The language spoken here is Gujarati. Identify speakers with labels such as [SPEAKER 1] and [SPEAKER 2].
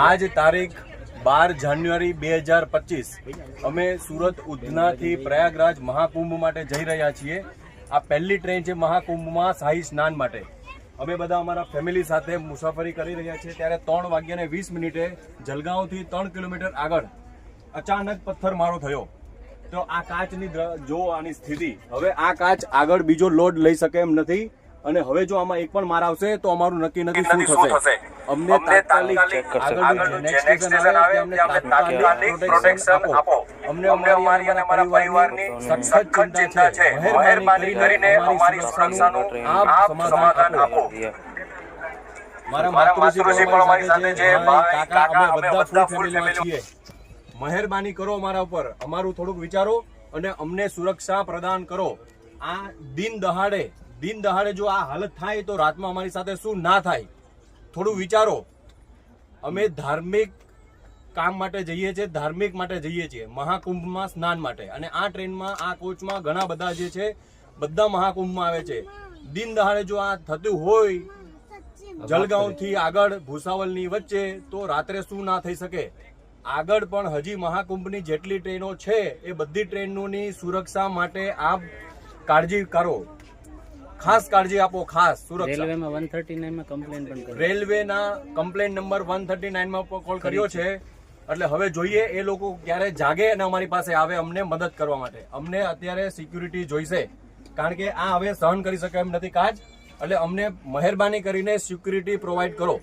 [SPEAKER 1] આજ તારીખ 12 જાન્યુઆરી 2025 અમે સુરત ઉધનાથી પ્રયાગરાજ મહાકુંભ માટે જઈ રહ્યા છીએ। આ પહેલી ટ્રેન છે મહાકુંભમાં શાહી સ્નાન માટે। અમે બધા અમારા ફેમિલી સાથે મુસાફરી કરી રહ્યા છીએ। ત્યારે 3:20 જલગાંવથી 3 કિલોમીટર આગળ અચાનક પથ્થરમારો થયો। તો આ કાચની જો આની સ્થિતિ, હવે આ કાચ આગળ બીજો લોડ લઈ શકે એમ નથી અને હવે જો આમાં એક પણ માર આવશે તો અમારું નક્કી નથી શું થશે। અમને તાત્કાલિક આગળ નેક્સ્ટ સ્ટેશન આવે અમને તાત્કાલિક પ્રોટેક્શન આપો। અમને અમારી અને અમારા પરિવારની સખત ચિંતા છે। મહેરબાની કરીને અમારી સુરક્ષાનું આપ સમાધાન આપો। મારા માતૃશ્રી પણ અમારી સાથે છે, ભાઈ કાકા અમે બધા ફૂલ ફેમિલી છીએ। મહેરબાની કરો અમારા ઉપર, અમારું થોડુંક વિચારો અને અમને સુરક્ષા પ્રદાન કરો। આ દિન દહાડે જો આ હાલત થાય તો રાતમાં અમારી સાથે શું ના થાય, થોડું વિચારો। અમે ધાર્મિક કામ માટે જઈએ છીએ, ધાર્મિક માટે જઈએ છીએ, મહાકુંભમાં સ્નાન માટે। અને આ ટ્રેનમાં આ કોચમાં ઘણા બધા જે છે બધા મહાકુંભમાં આવે છે। દિન દહાડે જો આ થતું હોય જલગાંવથી આગળ ભૂસાવલની વચ્ચે તો રાત્રે શું ના થઈ શકે। આગળ પણ હજી મહાકુંભની જેટલી ટ્રેનો છે એ બધી ટ્રેનોની સુરક્ષા માટે આપ કાળજી કરો, ખાસ કાળજી આપો, ખાસ સુરક્ષા।
[SPEAKER 2] રેલવેમાં 139 માં કમ્પ્લેન પણ કરી,
[SPEAKER 1] રેલવેના કમ્પ્લેન નંબર 139 માં કોલ કર્યો છે। એટલે હવે જોઈએ એ લોકો ક્યારે જાગે અને અમારી પાસે આવે અમને મદદ કરવા માટે। અમને અત્યારે સિક્યુરિટી જોઈશે, કારણ કે આ હવે સહન કરી શકે એમ નથી કાજ। એટલે અમને મહેરબાની કરીને સિક્યુરિટી પ્રોવાઈડ કરો।